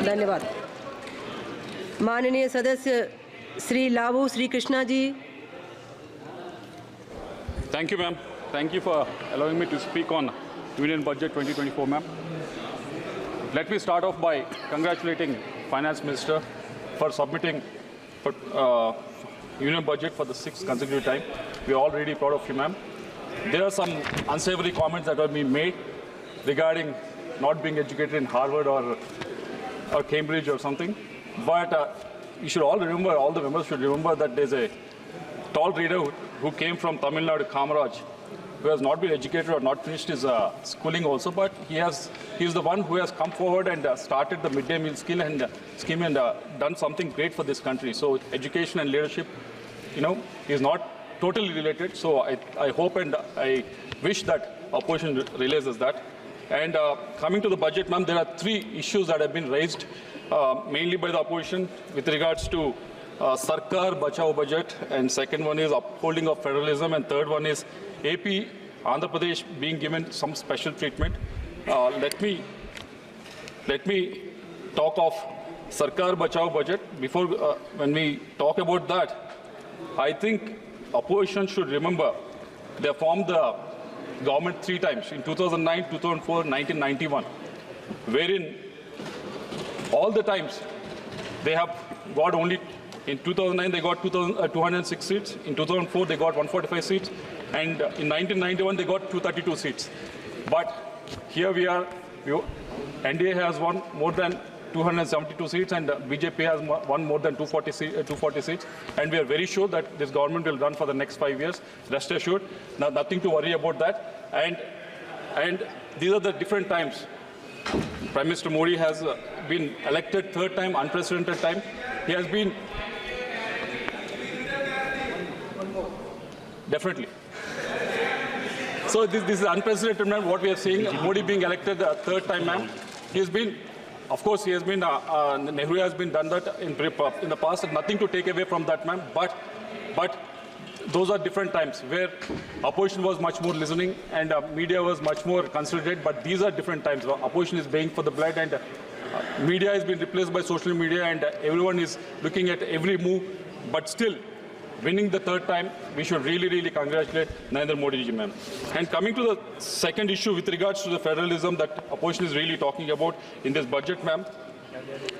धन्यवाद। माननीय सदस्य श्री लावू Shri Krishna ji. Thank you, ma'am. Thank you for allowing me to speak on Union Budget 2024, ma'am. Let me start off by congratulating Finance Minister for submitting Union Budget for the 6th consecutive time. We are all really proud of you, ma'am. There are some unsavory comments that have been made regarding not being educated in Harvard or Cambridge or something. But you should all remember, all the members should remember that there's a tall reader who came from Tamil Nadu, Kamaraj, who has not been educated or not finished his schooling also, but he is the one who has come forward and started the midday meal scheme and done something great for this country. So education and leadership, is not totally related. So I hope and I wish that opposition realizes that. And coming to the budget, ma'am, there are 3 issues that have been raised mainly by the opposition with regards to Sarkar Bachao budget, and second one is upholding of federalism, and third one is AP, Andhra Pradesh being given some special treatment. Let me talk of Sarkar Bachao budget. Before, when we talk about that, I think opposition should remember they formed the government 3 times, in 2009, 2004, 1991, wherein all the times they have got only, in 2009 they got 206 seats, in 2004 they got 145 seats, and in 1991 they got 232 seats. But here we are, NDA has won more than 272 seats and BJP has won more than 240 seats, and we are very sure that this government will run for the next 5 years. Rest assured, nothing to worry about that. And these are the different times. Prime Minister Modi has been elected 3rd time, unprecedented time. He has been definitely. So this is unprecedented, ma'am, what we are seeing. Modi being elected 3rd time, ma'am. He has been, of course, he has been, Nehru has been done that in the past, and nothing to take away from that, ma'am. But those are different times where opposition was much more listening and media was much more considerate, but these are different times. Opposition is baying for the blood, and media has been replaced by social media, and everyone is looking at every move. But still, winning the 3rd time, we should really, really congratulate Narendra Modi ji, ma'am. And coming to the second issue with regards to the federalism that opposition is really talking about in this budget, ma'am.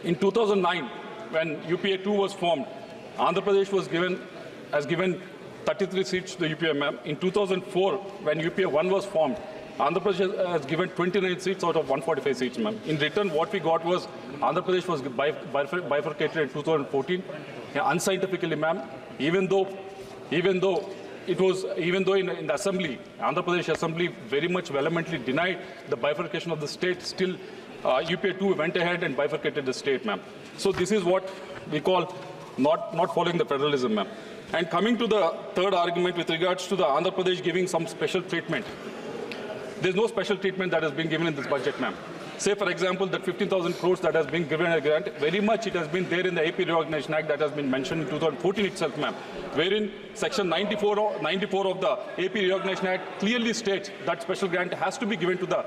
In 2009, when UPA 2 was formed, Andhra Pradesh was given 33 seats to the UPA, ma'am. In 2004, when UPA 1 was formed, Andhra Pradesh has given 29 seats out of 145 seats, ma'am. In return, what we got was Andhra Pradesh was bifurcated in 2014, unscientifically, ma'am. Even though in the assembly, Andhra Pradesh assembly very much vehemently denied the bifurcation of the state, still UPA 2 went ahead and bifurcated the state, ma'am. So this is what we call not following the federalism, ma'am. And coming to the third argument with regards to the Andhra Pradesh giving some special treatment, there's no special treatment that has been given in this budget, ma'am. Say, for example, that 15,000 crores that has been given a grant, very much it has been there in the AP Reorganization Act that has been mentioned in 2014 itself, ma'am, wherein Section 94 of the AP Reorganization Act clearly states that special grant has to be given to the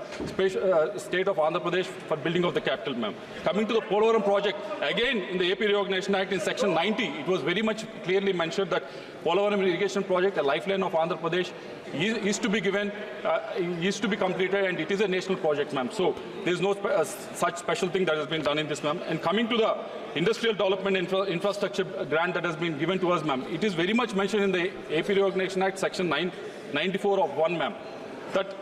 state of Andhra Pradesh for building of the capital, ma'am. Coming to the Polavaram project, again in the AP Reorganization Act in Section 90, it was very much clearly mentioned that Polavaram irrigation project, a lifeline of Andhra Pradesh, is to be given, is to be completed, and it is a national project, ma'am. So there is no such special thing that has been done in this, ma'am. And coming to the industrial development infrastructure grant that has been given to us, ma'am, it is very much mentioned in the AP Reorganization Act, Section 94 of 1, ma'am, that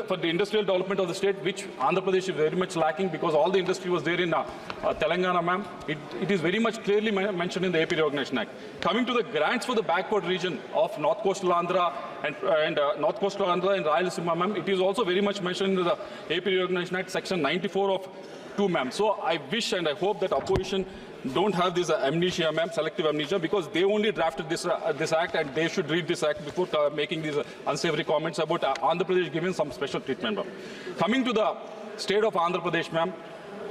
for the industrial development of the state, which Andhra Pradesh is very much lacking because all the industry was there in Telangana, ma'am. It is very much clearly mentioned in the AP Reorganization Act. Coming to the grants for the backward region of North Coastal Andhra and North Coastal Andhra and Rayalaseema, ma'am, it is also very much mentioned in the AP Reorganization Act, Section 94 of 2, ma'am. So I wish and I hope that opposition don't have this amnesia, ma'am, selective amnesia, because they only drafted this act, and they should read this act before making these unsavory comments about Andhra Pradesh giving some special treatment, ma'am. Coming to the state of Andhra Pradesh, ma'am,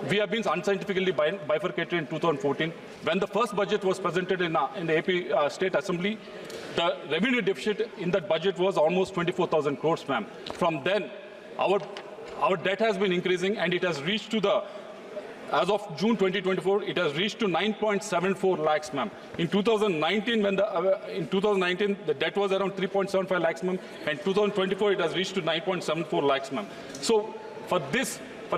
we have been unscientifically bifurcated in 2014. When the first budget was presented in the AP State Assembly, the revenue deficit in that budget was almost 24,000 crores, ma'am. From then, our debt has been increasing, and it has reached to the as of June 2024, it has reached to 9.74 lakhs, ma'am. In 2019, the debt was around 3.75 lakhs, ma'am, and 2024 it has reached to 9.74 lakhs, ma'am. So for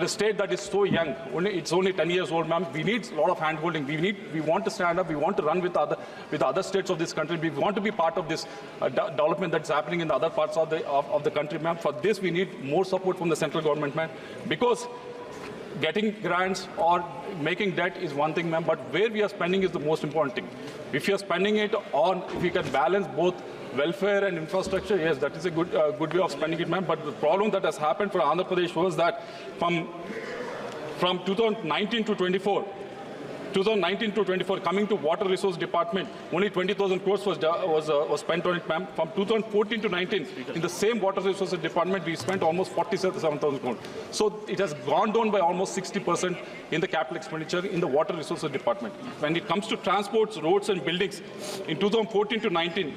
a state that is so young, it's only 10 years old, ma'am, we need a lot of hand-holding. We want to stand up, we want to run with other states of this country. We want to be part of this development that's happening in the other parts of the country, ma'am. For this, we need more support from the central government, ma'am, because getting grants or making debt is one thing, ma'am, but where we are spending is the most important thing. If you are spending it on, if we can balance both welfare and infrastructure, yes, that is a good way of spending it, ma'am. But the problem that has happened for Andhra Pradesh was that from 2019 to 24, coming to Water Resource Department, only 20,000 crores was spent on it, ma'am. From 2014 to 19, in the same Water Resources Department, we spent almost 47,000 crores. So it has gone down by almost 60% in the capital expenditure in the Water Resources Department. When it comes to transports, roads and buildings, in 2014 to 19,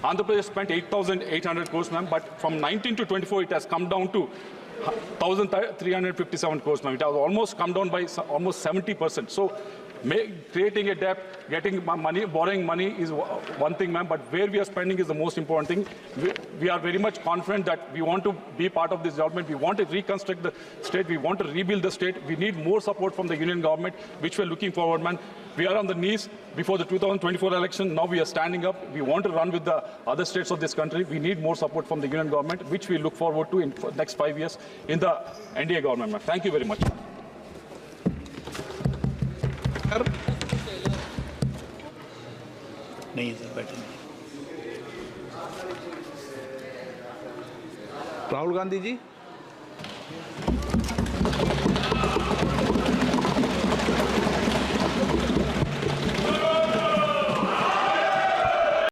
Andhra Pradesh spent 8,800 crores, ma'am, but from 19 to 24, it has come down to 1,357 crores, ma'am. It has almost come down by almost 70%. So creating a debt, getting money, borrowing money is one thing, ma'am, but where we are spending is the most important thing. We are very much confident that we want to be part of this development. We want to reconstruct the state. We want to rebuild the state. We need more support from the union government, which we are looking forward, man. We are on the knees before the 2024 election. Now we are standing up. We want to run with the other states of this country. We need more support from the union government, which we look forward to in the next 5 years in the NDA government, ma'am. Thank you very much. नहीं sir बैठे नहीं। राहुल गांधी जी।